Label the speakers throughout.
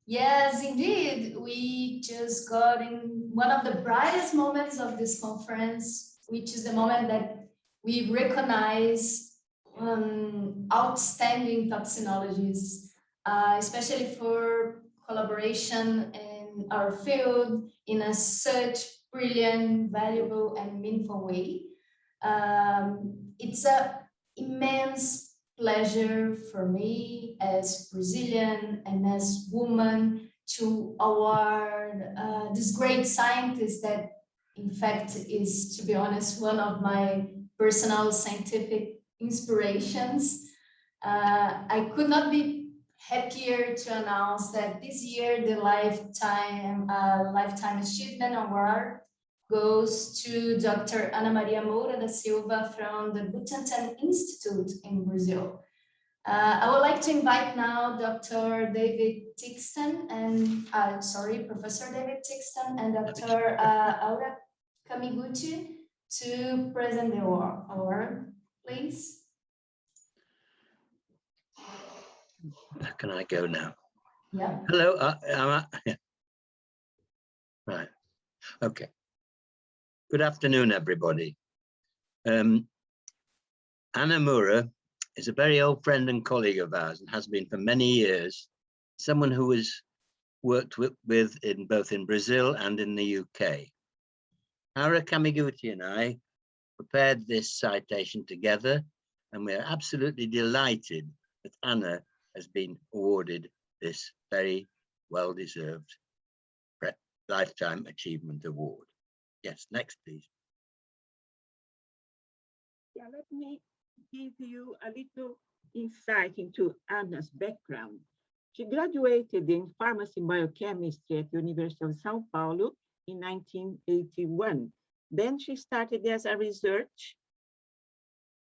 Speaker 1: Yes, indeed. We just got in one of the brightest moments of this conference, which is the moment that we recognize outstanding toxinologies, especially for collaboration in our field in a such brilliant, valuable, and meaningful way. It's a immense pleasure for me as Brazilian and as woman to award this great scientist that, in fact, is, to be honest, one of my personal scientific inspirations. I could not be happier to announce that this year the Lifetime Achievement Award goes to Dr. Ana Maria Moura da Silva from the Butantan Institute in Brazil. I would like to invite now Dr. David Tixton and, Professor David Tixton and Dr. Aura Kamiguchi to present the award, please.
Speaker 2: Can I go now?
Speaker 1: Yeah.
Speaker 2: Hello. Right. Okay. Good afternoon, everybody. Ana Moura is a very old friend and colleague of ours and has been for many years, someone who has worked with both in Brazil and in the UK. Aura Kamiguchi and I prepared this citation together, and we are absolutely delighted that Ana has been awarded this very well-deserved Lifetime Achievement Award. Yes, next, please.
Speaker 3: Yeah, let me give you a little insight into Ana's background. She graduated in pharmacy biochemistry at the University of São Paulo in 1981. Then she started as a research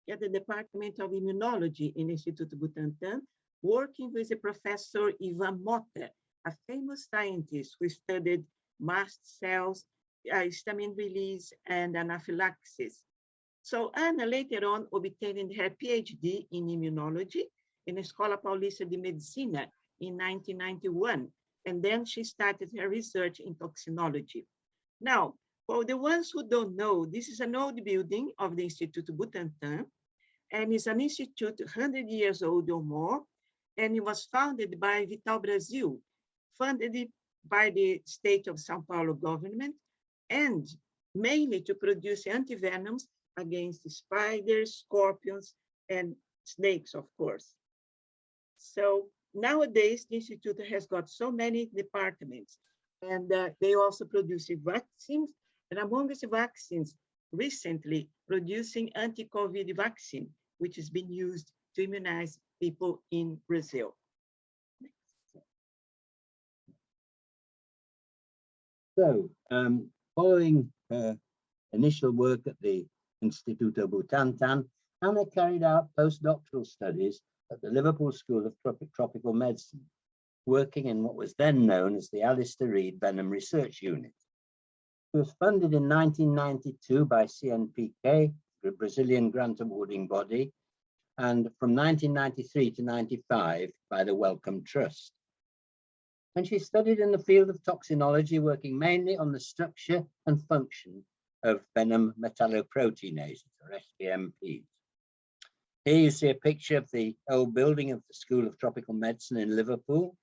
Speaker 3: at the Department of Immunology in Instituto Butantan, working with the Professor Ivan Mota, a famous scientist who studied mast cells, histamine release, and anaphylaxis. So Ana later on obtained her PhD in immunology in the Escola Paulista de Medicina in 1991. And then she started her research in toxinology. Now, for the ones who don't know, this is an old building of the Instituto Butantan, and it's an institute 100 years old or more, and it was founded by Vital Brasil, funded by the state of São Paulo government, and mainly to produce antivenoms against spiders, scorpions, and snakes, of course. So nowadays, the Institute has got so many departments, and they also produce vaccines, and among these vaccines, recently producing anti-COVID vaccine, which has been used to immunize people in Brazil.
Speaker 2: So, following her initial work at the Instituto Butantan, Ana carried out postdoctoral studies at the Liverpool School of Tropical Medicine, working in what was then known as the Alistair Reid Venom Research Unit. It was funded in 1992 by CNPq, the Brazilian grant awarding body, and from 1993 to 95 by the Wellcome Trust. And she studied in the field of toxinology, working mainly on the structure and function of venom metalloproteinases, or SVMPs. Here you see a picture of the old building of the School of Tropical Medicine in Liverpool,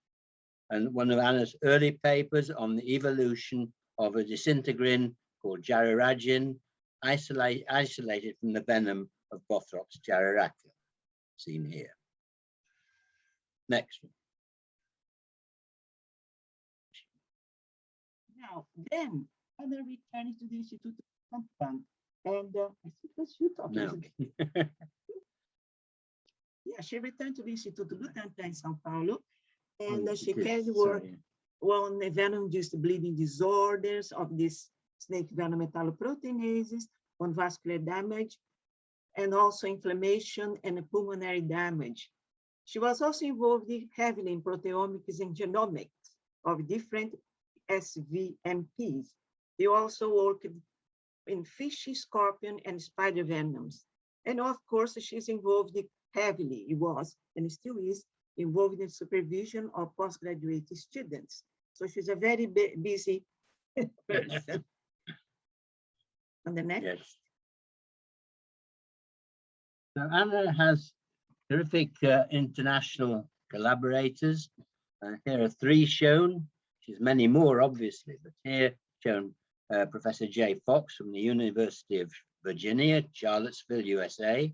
Speaker 2: and one of Ana's early papers on the evolution of a disintegrin called jararagin, isolated from the venom of Bothrops jararaca, seen here. Next one.
Speaker 3: Now, then, Ana returned to the Institute of Butantan, and I think it was you talking.
Speaker 2: No.
Speaker 3: Yeah, she returned to the Instituto Butantan in São Paulo, and she
Speaker 2: It is,
Speaker 3: carried work on the venom-induced bleeding disorders of these snake venom metalloproteinases, on vascular damage, and also inflammation and pulmonary damage. She was also involved heavily in proteomics and genomics of different SVMPs. They also worked in fish, scorpion, and spider venoms. And of course, she's involved heavily, it was, and still is, involved in supervision of postgraduate students. So she's a very busy person. On the next.
Speaker 2: Yes. So Anna has terrific international collaborators. Here are three shown. She's many more, obviously, but here shown Professor Jay Fox from the University of Virginia, Charlottesville, USA,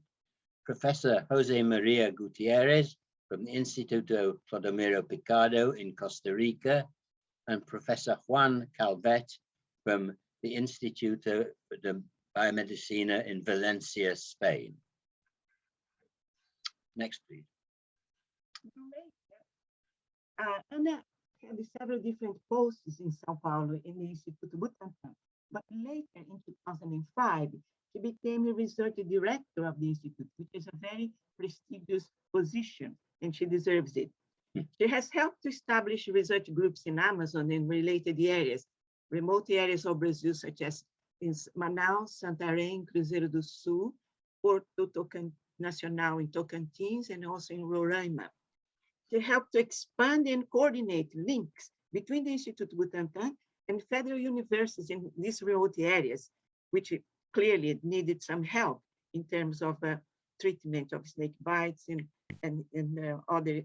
Speaker 2: Professor Jose Maria Gutierrez from the Instituto Clodomiro Picado in Costa Rica, and Professor Juan Calvet from the Instituto de Biomedicina in Valencia, Spain. Next, please.
Speaker 3: Anna had several different posts in Sao Paulo in the Instituto Butantan, but later in 2005, she became a research director of the Institute, which is a very prestigious position, and she deserves it. She has helped to establish research groups in Amazon and related areas, remote areas of Brazil, such as in Manaus, Santarém, Cruzeiro do Sul, Porto Nacional in Tocantins, and also in Roraima. She helped to expand and coordinate links between the Institute Butantan and federal universities in these remote areas, which clearly needed some help in terms of treatment of snake bites and other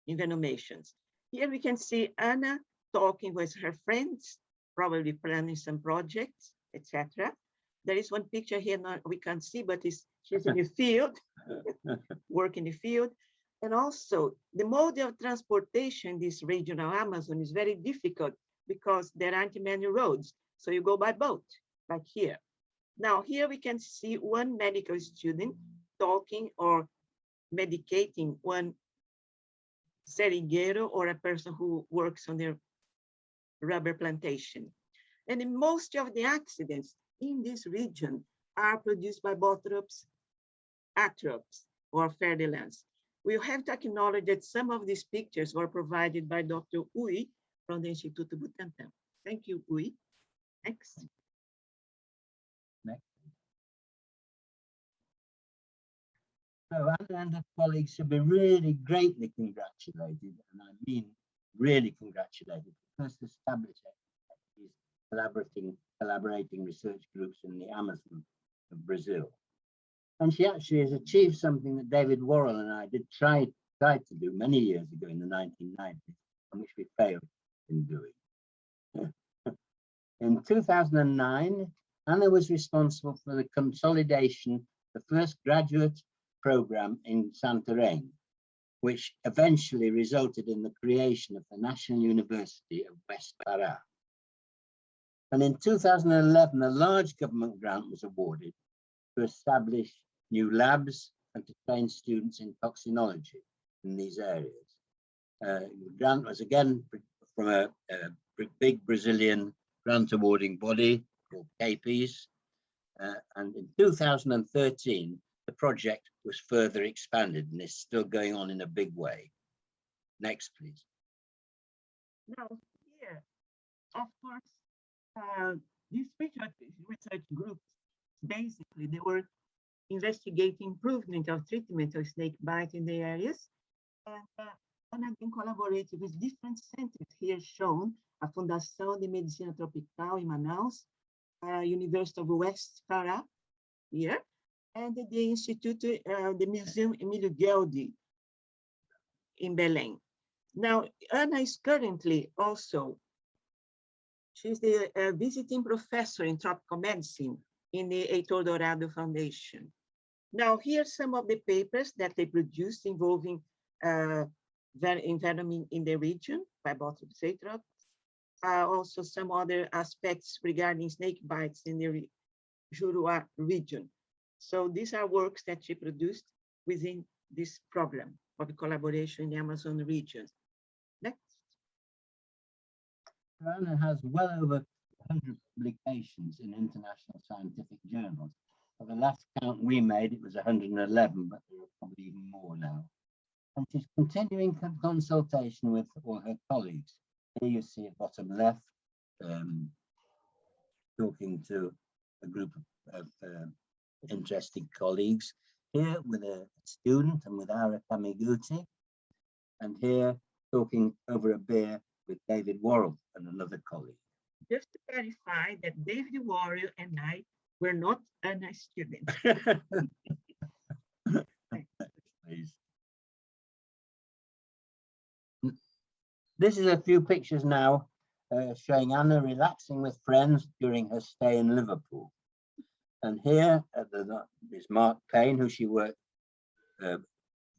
Speaker 3: envenomations. Here we can see Anna talking with her friends, probably planning some projects, etc. There is one picture here we can't see, but she's in the field, work in the field. And also the mode of transportation in this regional Amazon is very difficult because there aren't many roads. So you go by boat, like here. Now here we can see one medical student talking or medicating one seringueiro or a person who works on their rubber plantation. And in most of the accidents in this region are produced by Bothrops atrops or fer-de-lance. We have to acknowledge that some of these pictures were provided by Dr. Ui from the Instituto Butantan. Thank you, Ui. Next.
Speaker 2: Next. So Anna and her colleagues should be really greatly congratulated, and I mean really congratulated, for first establishing these collaborating research groups in the Amazon of Brazil. And she actually has achieved something that David Worrell and I did try to do many years ago in the 1990s, and which we failed in doing. In 2009, Anna was responsible for the consolidation of the first graduate program in Santarém, which eventually resulted in the creation of the National University of West Pará. And in 2011, a large government grant was awarded to establish new labs and to train students in toxinology in these areas. The grant was again from a big Brazilian grant awarding body called CAPES. And in 2013, the project was further expanded and is still going on in a big way. Next, please.
Speaker 3: Now, here, of course, these research groups, basically, they were investigating improvement of treatment of snake bite in the areas. And I've been collaborating with different centers here shown, a Fundação de Medicina Tropical in Manaus, University of West Pará here, and the Institute, the Museum Emílio Gueldi in Belém. Now, Anna is currently also, she's the visiting professor in tropical medicine in the Heitor Dourado Foundation. Now, here's some of the papers that they produced involving environment in the region by Bothrops atrops. Also some other aspects regarding snake bites in the Juruá region. So these are works that she produced within this program of collaboration in the Amazon region. Next.
Speaker 2: Anna has well over 100 publications in international scientific journals. For the last count we made, it was 111, but there are probably even more now. And she's continuing consultation with all her colleagues. Here you see at bottom left, talking to a group of interested colleagues. Here with a student and with Ara Kamiguchi, and here talking over a beer with David Worrell and another colleague.
Speaker 3: Just to clarify that David Worrell and I were not ANA students.
Speaker 2: Please. This is a few pictures now showing Anna relaxing with friends during her stay in Liverpool. And here is Mark Payne, who she worked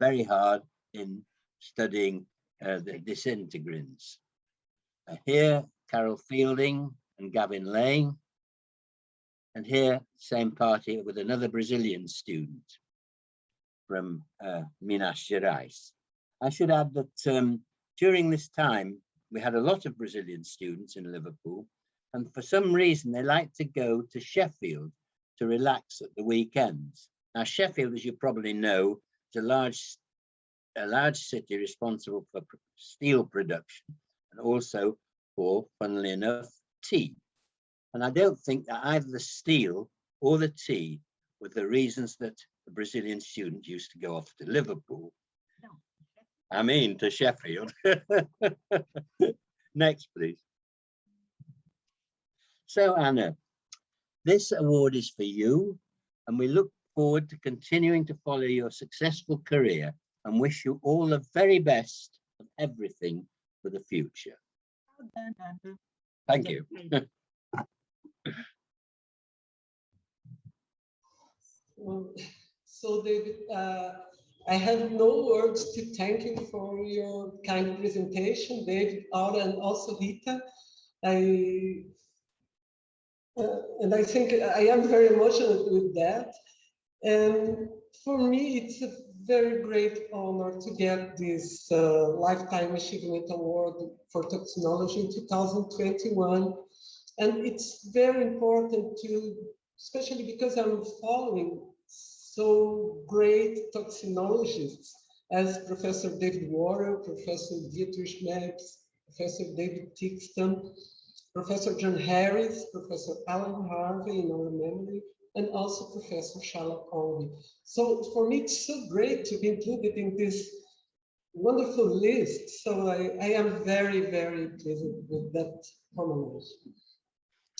Speaker 2: very hard in studying the disintegrins. Here, Carol Fielding and Gavin Lane. And here, same party with another Brazilian student from Minas Gerais. I should add that during this time, we had a lot of Brazilian students in Liverpool, and for some reason, they like to go to Sheffield to relax at the weekends. Now, Sheffield, as you probably know, is a large city responsible for steel production and also for, funnily enough, tea. And I don't think that either the steel or the tea were the reasons that the Brazilian student used to go off to Liverpool.
Speaker 3: No.
Speaker 2: I mean, to Sheffield. Next, please. So, Anna, this award is for you, and we look forward to continuing to follow your successful career and wish you all the very best of everything for the future.
Speaker 3: Well done, Andrew.
Speaker 2: Thank you.
Speaker 4: So, David, I have no words to thank you for your kind presentation, David, Aura, and also Rita. And I think I am very emotional with that. And for me, it's a very great honor to get this Lifetime Achievement Award for Toxinology in 2021. And it's very important to, especially because I'm following so great toxinologists as Professor David Worrell, Professor Dietrich Metz, Professor David Tixton, Professor John Harris, Professor Alan Harvey in our memory, and also Professor Charlotte Conway. So for me, it's so great to be included in this wonderful list. So I am very, very pleased with that nomination.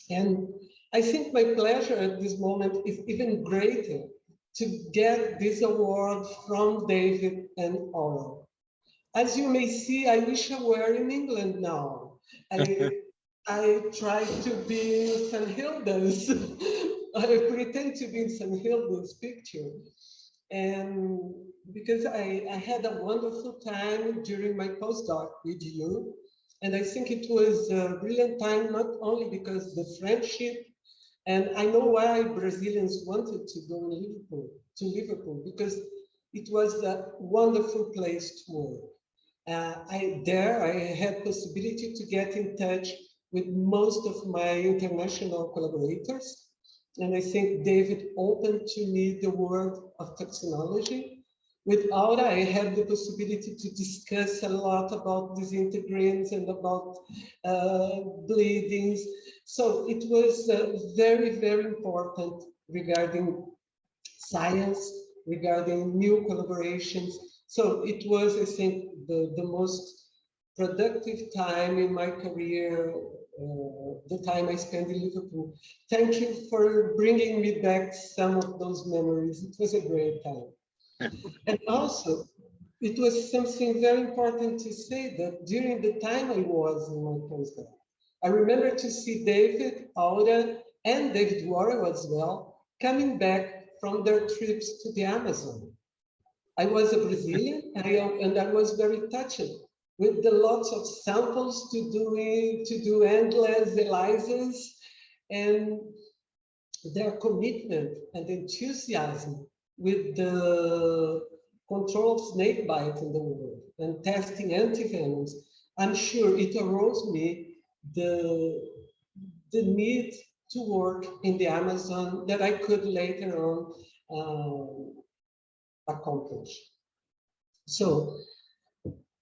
Speaker 4: And I think my pleasure at this moment is even greater to get this award from David and Aura. As you may see, I wish I were in England now. I try to be in St. Hilda's. I pretend to be in St. Hilda's picture. And because I had a wonderful time during my postdoc with you. And I think it was a brilliant time, not only because the friendship, and I know why Brazilians wanted to go to Liverpool, because it was a wonderful place to work. I had possibility to get in touch with most of my international collaborators. And I think David opened to me the world of toxinology. With Aura, I had the possibility to discuss a lot about disintegrants and about bleedings. So it was very, very important regarding science, regarding new collaborations. So it was, I think, the most productive time in my career, the time I spent in Liverpool. Thank you for bringing me back some of those memories. It was a great time. And also, it was something very important to say that during the time I was in my postdoc, I remember to see David, Aura, and David Worrell as well, coming back from their trips to the Amazon. I was a Brazilian, and I was very touched with the lots of samples to do endless ELISAs, and their commitment and enthusiasm with the control of snake bite in the world and testing antivenoms. I'm sure it arose me the need to work in the Amazon that I could later on accomplish. So,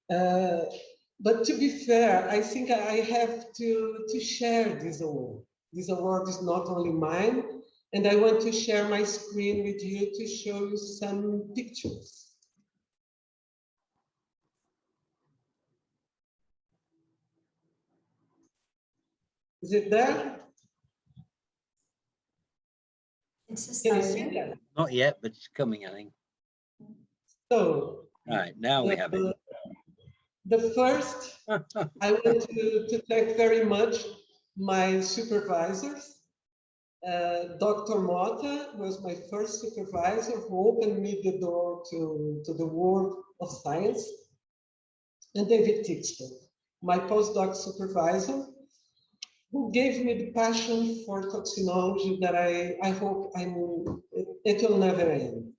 Speaker 4: but to be fair, I think I have to share this award. This award is not only mine, and I want to share my screen with you to show you some pictures. Is it there?
Speaker 1: It's a
Speaker 4: Can you
Speaker 1: start.
Speaker 4: see that?
Speaker 2: Not yet, but it's coming, I think.
Speaker 4: So
Speaker 2: Right, now we have it.
Speaker 4: the first, I want to thank very much my supervisors. Dr. Mota was my first supervisor who opened me the door to the world of science. And David Tixter, my postdoc supervisor, who gave me the passion for toxinology that I hope it will never end.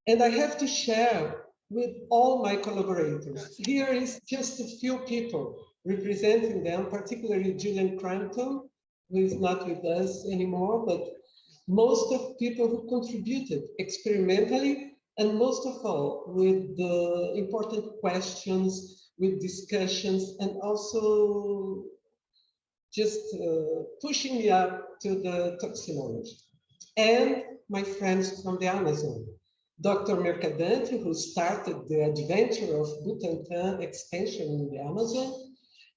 Speaker 4: And I have to share with all my collaborators. Here is just a few people representing them, particularly Julian Crampton, who is not with us anymore, but most of people who contributed experimentally, and most of all with the important questions, with discussions, and also just pushing me up to the toxinology. And my friends from the Amazon, Dr. Mercadante, who started the adventure of Butantan extension in the Amazon,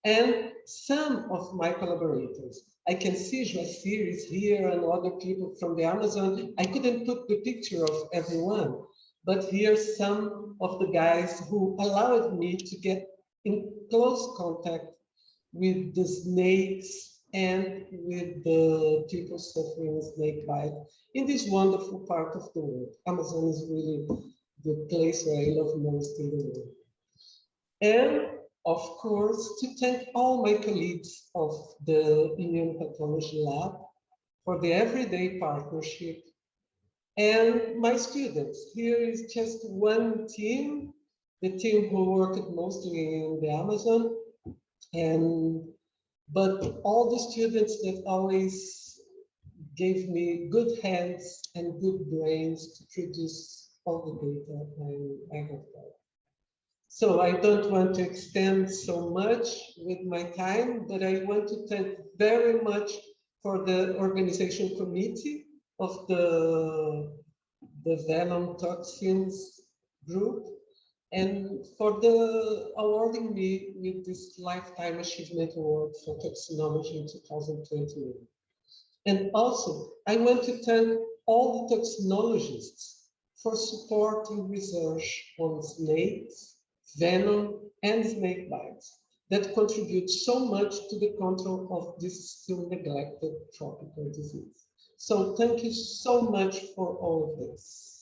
Speaker 4: and some of my collaborators. I can see Joacir is here and other people from the Amazon. I couldn't put the picture of everyone, but here's some of the guys who allowed me to get in close contact with the snakes and with the people suffering snake bite in this wonderful part of the world. Amazon is really the place where I love most in the world. And of course, to thank all my colleagues of the Immunopathology Lab for the everyday partnership, and my students. Here is just one team, the team who worked mostly in the Amazon, but all the students that always gave me good hands and good brains to produce all the data I have got. So I don't want to extend so much with my time, but I want to thank very much for the organization committee of the venom toxins group, and for the awarding me with this Lifetime Achievement Award for Toxinology in 2021. And also, I want to thank all the toxinologists for supporting research on snakes, venom, and snake bites that contribute so much to the control of this still neglected tropical disease. So thank you so much for all of this.